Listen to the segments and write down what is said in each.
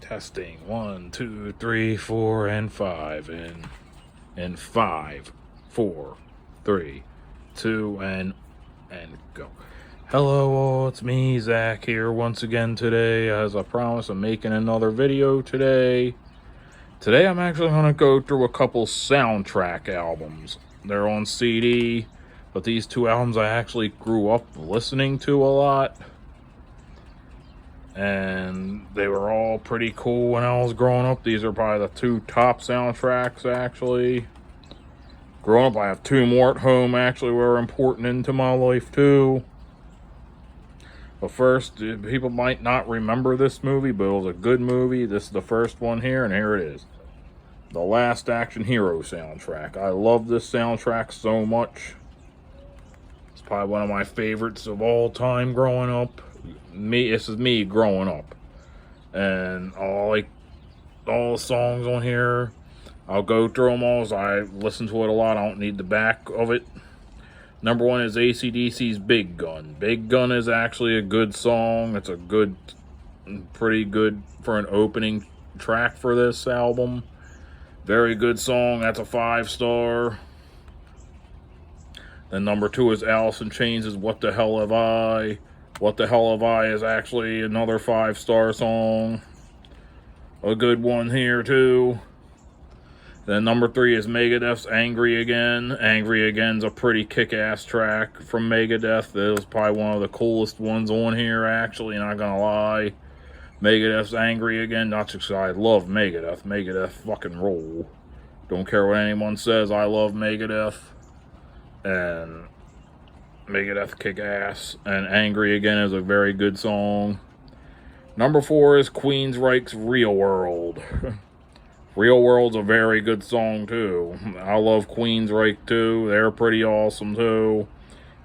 Testing 1, 2, 3, 4, and 5. And 5, 4, 3, 2, and go. Hello all, it's me, Zach, here once again today. As I promised, I'm making another video today. Today I'm actually going to go through a couple soundtrack albums. They're on CD, but these two albums I actually grew up listening to a lot. And they were all pretty cool when I was growing up. These are probably the two top soundtracks, actually. Growing up, I have two more at home, actually, were important into my life, too. But first, people might not remember this movie, but it was a good movie. This is the first one here, and here it is. The Last Action Hero soundtrack. I love this soundtrack so much. It's probably one of my favorites of all time growing up. This is me growing up, and all the songs on here. I'll go through them all as I listen to it a lot. I don't need the back of it. Number one is AC/DC's Big Gun. Big Gun is actually a good song. It's a pretty good for an opening track for this album. Very good song. That's a 5-star. Then number two is Alice in Chains' What the Hell Have I? What the Hell Have I is actually another 5-star song. A good one here, too. Then number three is Megadeth's Angry Again. Angry Again's a pretty kick-ass track from Megadeth. It was probably one of the coolest ones on here, actually, not gonna lie. Megadeth's Angry Again, not just because I love Megadeth. Megadeth fucking roll. Don't care what anyone says, I love Megadeth. And Megadeth kick ass, and Angry Again is a very good song. Number four is Queensryche's Real World. Real World's a very good song too. I love Queensryche too. They're pretty awesome too.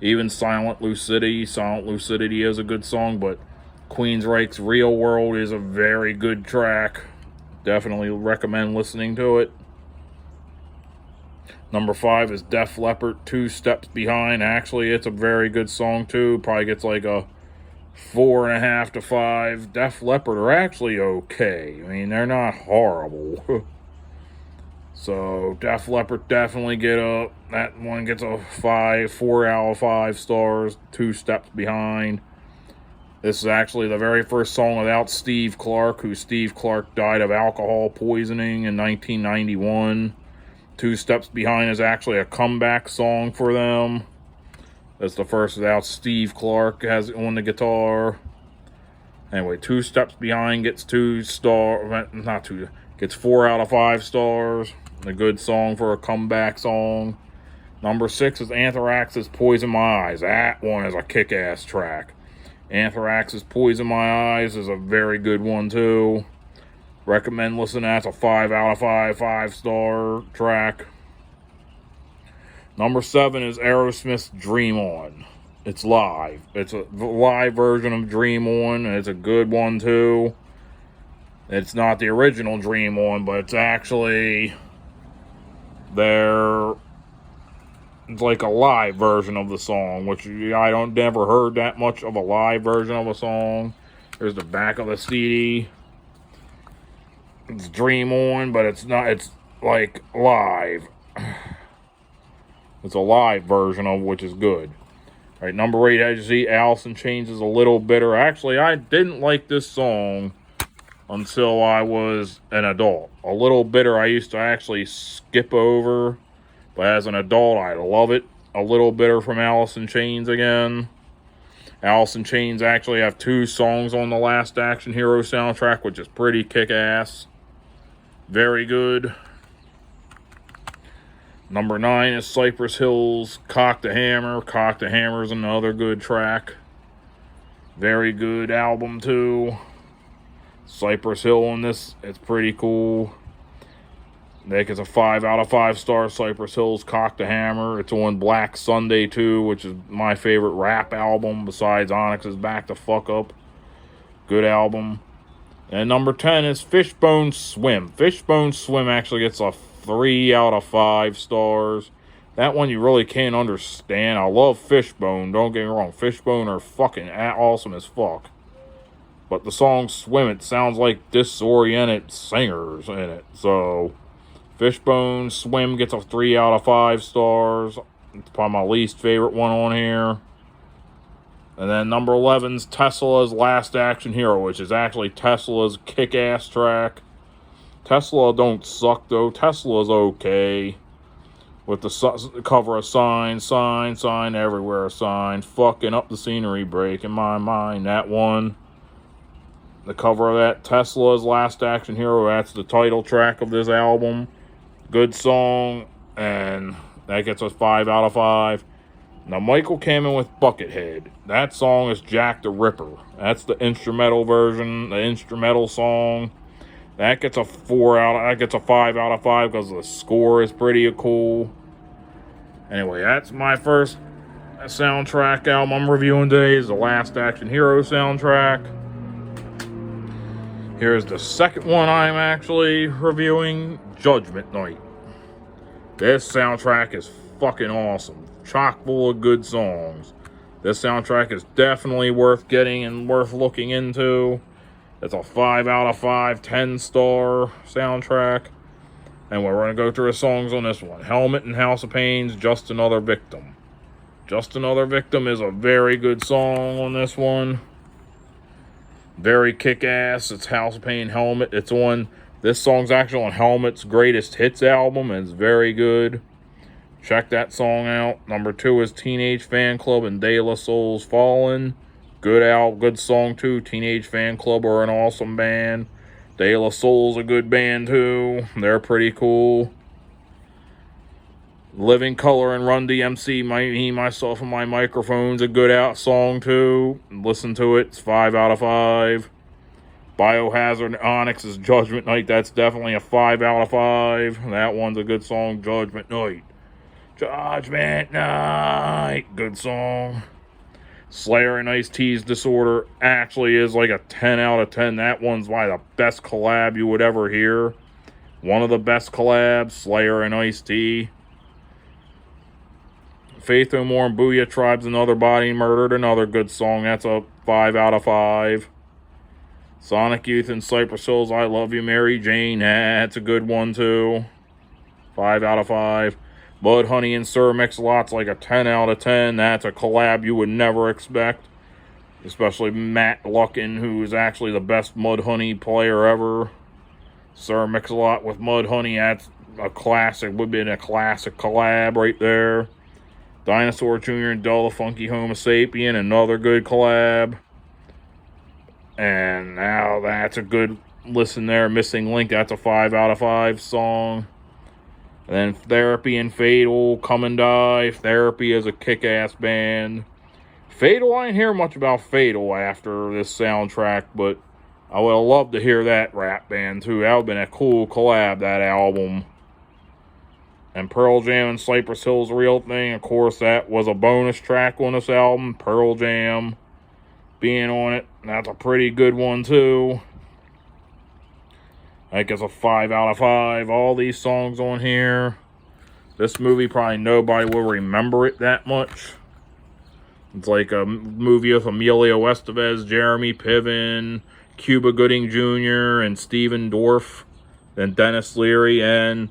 Even Silent Lucidity. Silent Lucidity is a good song, but Queensryche's Real World is a very good track. Definitely recommend listening to it. Number five is Def Leppard, Two Steps Behind. Actually, it's a very good song, too. Probably gets like a 4.5 to 5. Def Leppard are actually okay. I mean, they're not horrible. So, Def Leppard definitely get up. That one gets a 4 out of 5 stars. Two Steps Behind. This is actually the very first song without Steve Clark, Steve Clark died of alcohol poisoning in 1991. Two Steps Behind is actually a comeback song for them. That's the first without Steve Clark has it on the guitar. Anyway, Two Steps Behind gets gets 4 out of 5 stars. A good song for a comeback song. Number 6 is Anthrax's Poison My Eyes. That one is a kick-ass track. Anthrax's Poison My Eyes is a very good one too. Recommend listening to that. It's a 5 out of 5, 5-star track. Number 7 is Aerosmith's Dream On. It's live. It's a live version of Dream On, and it's a good one too. It's not the original Dream On, but it's actually it's like a live version of the song, which I never heard that much of a live version of a song. There's the back of the CD. It's Dream On, but it's not. It's like live. It's a live version of which is good. All right, number 8, as you see, Alice in Chains is A Little Bitter. Actually, I didn't like this song until I was an adult. A Little Bitter, I used to actually skip over, but as an adult, I love it. A Little Bitter from Alice in Chains again. Alice in Chains actually have 2 songs on the Last Action Hero soundtrack, which is pretty kick-ass. Very good. Number 9 is Cypress Hill's Cock the Hammer. Cock the Hammer is another good track. Very good album, too. Cypress Hill on this, it's pretty cool. Nick is a 5 out of 5 star. Cypress Hill's Cock the Hammer. It's on Black Sunday, too, which is my favorite rap album besides Onyx's Back the Fuck Up. Good album. And number 10 is Fishbone Swim. Fishbone Swim actually gets a 3 out of 5 stars. That one you really can't understand. I love Fishbone, don't get me wrong. Fishbone are fucking awesome as fuck. But the song Swim It sounds like disoriented singers in it. So Fishbone Swim gets a 3 out of 5 stars. It's probably my least favorite one on here. And then number 11's Tesla's Last Action Hero, which is actually Tesla's kick-ass track. Tesla don't suck, though. Tesla's okay. With the cover of Sign everywhere, Sign. Fucking up the scenery, breaking my mind. That one. The cover of that, Tesla's Last Action Hero. That's the title track of this album. Good song. And that gets us 5 out of 5. Now, Michael came in with Buckethead. That song is Jack the Ripper. That's the instrumental version, the instrumental song. That gets a 5 out of 5 because the score is pretty cool. Anyway, that's my first soundtrack album I'm reviewing today. Is the Last Action Hero soundtrack. Here's the second one I'm actually reviewing, Judgment Night. This soundtrack is fucking awesome. Chock full of good songs. This soundtrack is definitely worth getting and worth looking into. It's a 5 out of 5, 10-star soundtrack. And we're going to go through the songs on this one. Helmet and House of Pain's Just Another Victim. Just Another Victim is a very good song on this one. Very kick-ass. It's House of Pain, Helmet. This song's actually on Helmet's Greatest Hits album, and it's very good. Check that song out. Number 2 is Teenage Fan Club and De La Soul's Fallen. Good song too. Teenage Fan Club are an awesome band. De La Soul's a good band too. They're pretty cool. Living Color and Run DMC, Me, Myself, and My Microphone's a good song too. Listen to it. It's 5 out of 5. Biohazard and Onyx's Judgment Night. That's definitely a 5 out of 5. That one's a good song. Judgment Night. Judgment Night. Good song. Slayer and Ice-T's Disorder actually is like a 10 out of 10. That one's probably the best collab you would ever hear. One of the best collabs. Slayer and Ice-T. Faith No More and Booyah Tribe's Another Body Murdered. Another good song. That's a 5 out of 5. Sonic Youth and Cypress Hill's I Love You, Mary Jane. That's a good one too. 5 out of 5. Mudhoney and Sir Mix-a-Lot's like a 10 out of 10. That's a collab you would never expect. Especially Matt Luckin, who is actually the best Mudhoney player ever. Sir Mix-a-Lot with Mudhoney, that's a classic. Would have been a classic collab right there. Dinosaur Jr. and Del the Funky Homo Sapien, another good collab. And now that's a good listen there. Missing Link, that's a 5 out of 5 song. And then Therapy and Fatal, Come and Die. Therapy is a kick-ass band. Fatal, I didn't hear much about Fatal after this soundtrack, but I would have loved to hear that rap band too. That would have been a cool collab, that album. And Pearl Jam and Cypress Hill's Real Thing, of course, that was a bonus track on this album. Pearl Jam being on it. That's a pretty good one too. I think it's a 5 out of 5. All these songs on here. This movie, probably nobody will remember it that much. It's like a movie with Emilio Estevez, Jeremy Piven, Cuba Gooding Jr., and Stephen Dorff. Then Dennis Leary and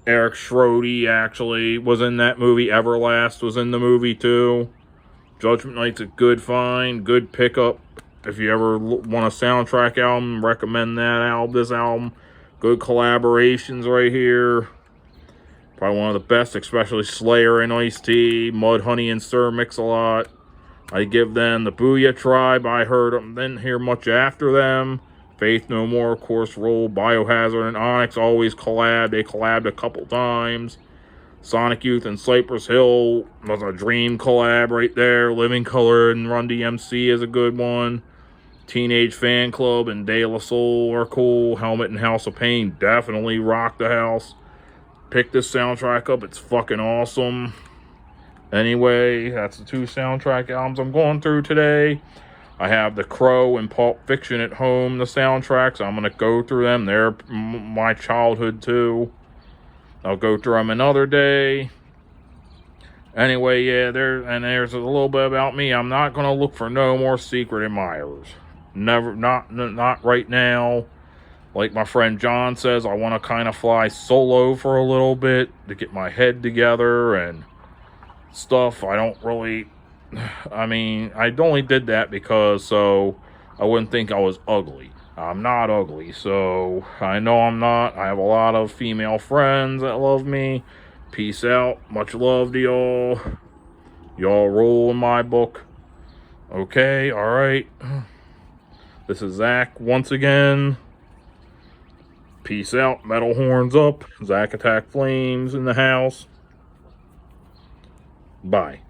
Eric Schrody actually was in that movie. Everlast was in the movie too. Judgment Night's a good find, good pickup. If you ever want a soundtrack album, recommend that album. This album, good collaborations right here. Probably one of the best, especially Slayer and Ice-T, Mudhoney and Sir Mix-a-Lot. I give them the Booyah Tribe. I heard them, didn't hear much after them. Faith No More, of course, Roll. Biohazard and Onyx always collab. They collabed a couple times. Sonic Youth and Cypress Hill was a dream collab right there. Living Color and Run DMC is a good one. Teenage Fan Club and De La Soul are cool. Helmet and House of Pain definitely rock the house. Pick this soundtrack up. It's fucking awesome. Anyway, that's the 2 soundtrack albums I'm going through today. I have The Crow and Pulp Fiction at home, the soundtracks. I'm going to go through them. They're my childhood too. I'll go through them another day. Anyway, yeah, there's a little bit about me. I'm not going to look for no more secret admirers. Never, not right now. Like my friend John says, I want to kind of fly solo for a little bit to get my head together and stuff. I don't really, I mean, I only did that because so I wouldn't think I was ugly. I'm not ugly, so I know I'm not. I have a lot of female friends that love me. Peace out. Much love to y'all. Y'all rule in my book. Okay, alright. This is Zach once again. Peace out. Metal horns up. Zach Attack Flames in the house. Bye.